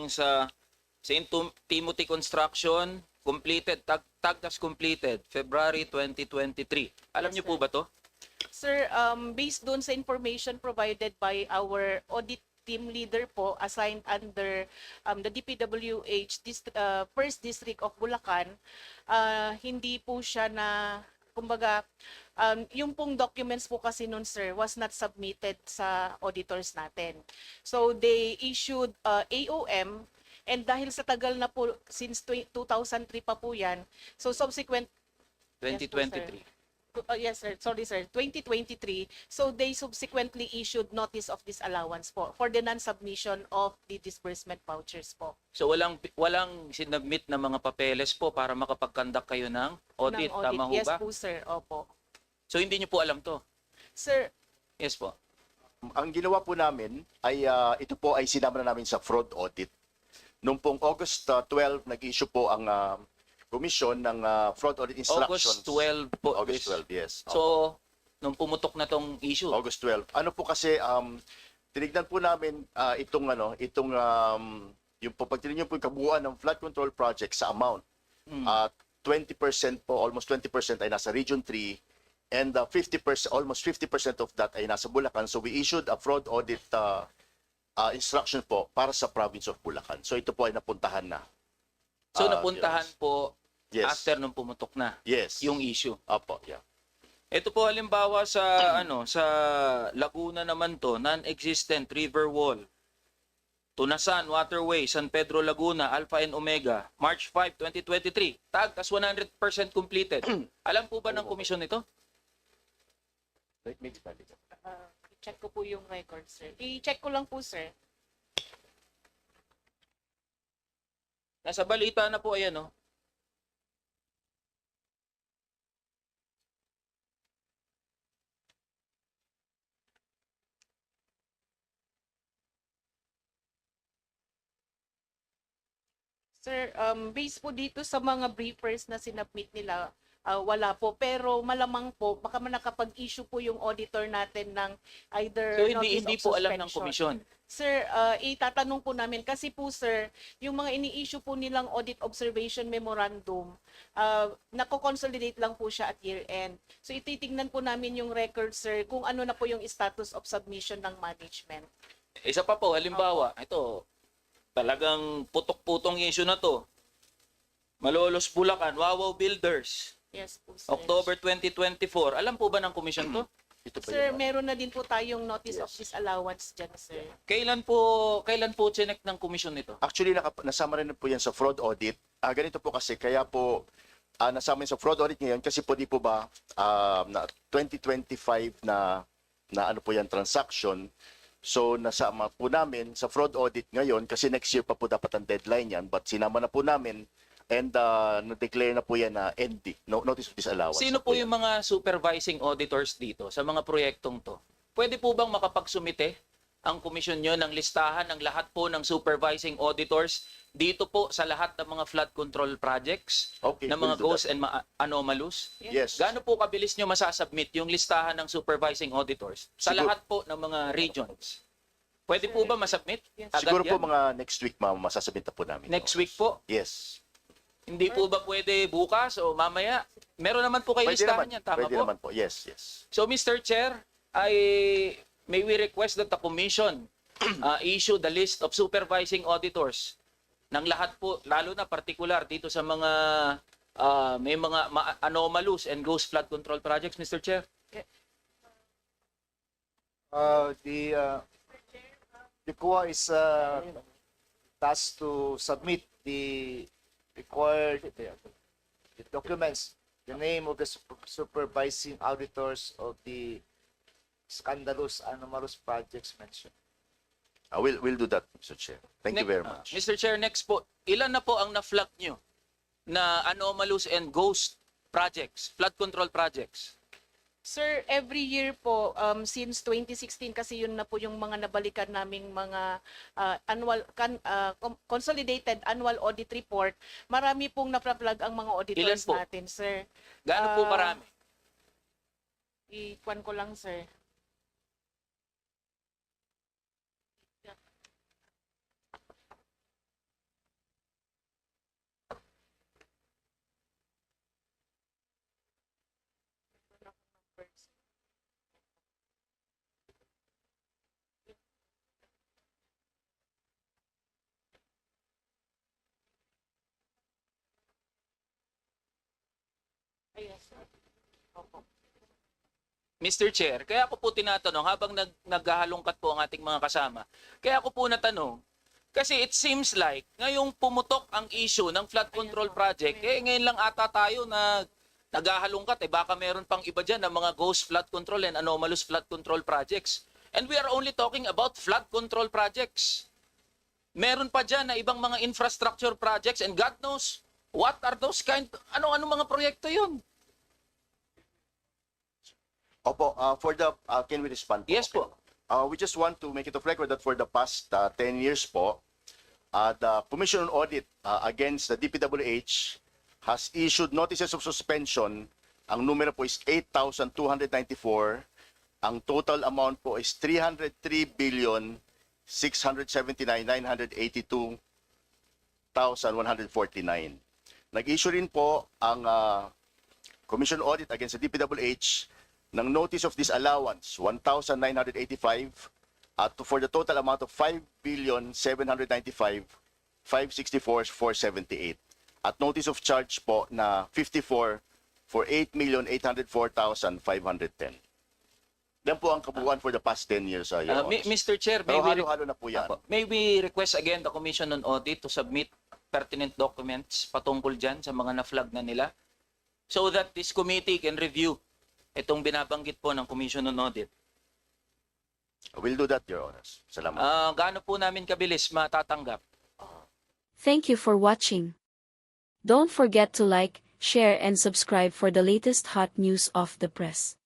sa St. Timothy Construction, completed, tag as completed, February 2023. Alam Yes, niyo po sir. ba to? Sir, based dun sa information provided by our audit team leader po assigned under the DPWH First District of Bulacan, hindi po siya na, kumbaga, yung pong documents po kasi nun, sir, was not submitted sa auditors natin. So they issued AOM, and dahil sa tagal na po, since 2003 pa po yan, so subsequent. Yes po, sir. 2023. Yes, sir. Sorry, sir. 2023. So they subsequently issued notice of disallowance po for the non-submission of the disbursement vouchers po. So walang sinubmit na mga papeles po para makapag-conduct kayo ng audit, Ng audit. tama ho Yes ba? po, sir. Opo. So hindi niyo po alam to? Sir, Yes po. Ang ginawa po namin ay ito po ay sinama na namin sa fraud audit. Noong pong August 12, nag-issue po ang commission ng fraud audit instructions. August 12 po. August 12, yes. So, nung pumutok na tong issue, August 12. Ano po kasi tinignan po namin yung pag tinignan po yung kabuuan ng flood control project sa amount. 20% po, almost 20% ay nasa Region 3, and 50%, almost 50% of that ay nasa Bulacan. So we issued a fraud audit instruction po para sa province of Bulacan. So ito po ay napuntahan na. so napuntahan po Yes. after nung pumutok na Yes. yung issue. Opo, yeah. Ito po halimbawa sa sa Laguna naman to, non-existent river wall. Tunasan Waterway, San Pedro Laguna, Alpha and Omega, March 5, 2023. Tag as 100% completed. Alam po ba ng komisyon ito? i-check ko po yung record, sir. I-check ko lang po, sir. Nasa balita na po ayan, no? Sir, based po dito sa mga briefers na sinubmit nila, wala po. Pero malamang po, baka nakapag-issue po yung auditor natin ng either So notice hindi of po alam ng suspension. komisyon. Sir, itatanong po namin kasi po, sir, yung mga ini-issue po nilang audit observation memorandum, nako-consolidate lang po siya at year-end. So ititingnan po namin yung record, sir, kung ano na po yung status of submission ng management. Isa pa po, halimbawa, ito, talagang putok-putong issue na to. Malolos Bulacan, Wawaw Builders, Yes po, sir. October 2024. Alam po ba ng komisyon to? Ito po Sir, yun. meron na din po tayong notice of Yes. disallowance dyan, sir. Kailan po chinek ng komisyon nito? Actually, nasama rin po yan sa fraud audit. Ganito po kasi, kaya po nasama yan sa fraud audit ngayon kasi po di po ba na 2025 na ano po yan transaction. So nasama po namin sa fraud audit ngayon kasi next year pa po dapat ang deadline yan, but sinama na po namin and na-declare na po yan na ND, notice of disallowance. Sino na po yan. yung mga supervising auditors dito sa mga proyektong to? Pwede po bang makapagsumite ang komisyon nyo ng listahan ng lahat po ng supervising auditors dito po sa lahat ng mga flood control projects Okay, ng we'll mga do ghosts that. and anomalous? Yes. Gaano po kabilis nyo masasubmit yung listahan ng supervising auditors sa Siguro- lahat po ng mga regions? Pwede po ba masubmit? Yes. Agad Siguro po yan? mga next week, ma'am, masasabit na po namin. Next week po? Yes. Hindi po ba pwede bukas o mamaya? Meron naman po kayo Pwede listahan naman. yan, tama Pwede po? naman po. Yes, yes. So, Mr. Chair, may we request that the Commission issue the list of supervising auditors ng lahat po, lalo na particular dito sa mga may mga anomalous and ghost flood control projects, Mr. Chair? The COA is tasked to submit the required the documents, the name of the supervising auditors of the scandalous anomalous projects mentioned. We'll do that, Mr. Chair. Thank you very much. Mr. Chair, next po, ilan na po ang na-flag nyo na anomalous and ghost projects, flood control projects? Sir, every year po, since 2016, kasi yun na po yung mga nabalikan naming mga consolidated annual audit report, marami pong na-flag ang mga auditors Ilan po? natin, sir. Gaano po marami? Ikuan ko lang, sir. Mr. Chair, kaya ako po tinatanong habang naghahalongkat po ang ating mga kasama. Kaya ako po natanong, kasi it seems like ngayong pumutok ang issue ng flood control project, ngayon lang ata tayo na naghahalongkat. Baka meron pang iba dyan ng mga ghost flood control and anomalous flood control projects. And we are only talking about flood control projects. Meron pa dyan na ibang mga infrastructure projects and God knows what are those ano mga proyekto yun? Opo, can we respond po? Yes po. We just want to make it of record that for the past 10 years po, the Commission on Audit against the DPWH has issued notices of suspension. Ang numero po is 8,294. Ang total amount po is 303,679,982,149. Nag-issue rin po ang Commission on Audit against the DPWH ng notice of disallowance 1,985 for the total amount of 5,795,564,478 at notice of charge po na 54 for 8,804,510. Yan po ang kabuuan for the past 10 years. Your Honors. Mr. Chair, Pero halo-halo na po yan. may we request again the Commission on Audit to submit pertinent documents patungkol dyan sa mga na-flag na nila so that this committee can review itong binabanggit po ng Commission on Audit. We'll do that, Your Honors. Salamat. Gaano po namin kabilis matatanggap? Thank you for watching. Don't forget to like, share and subscribe for the latest hot news of the press.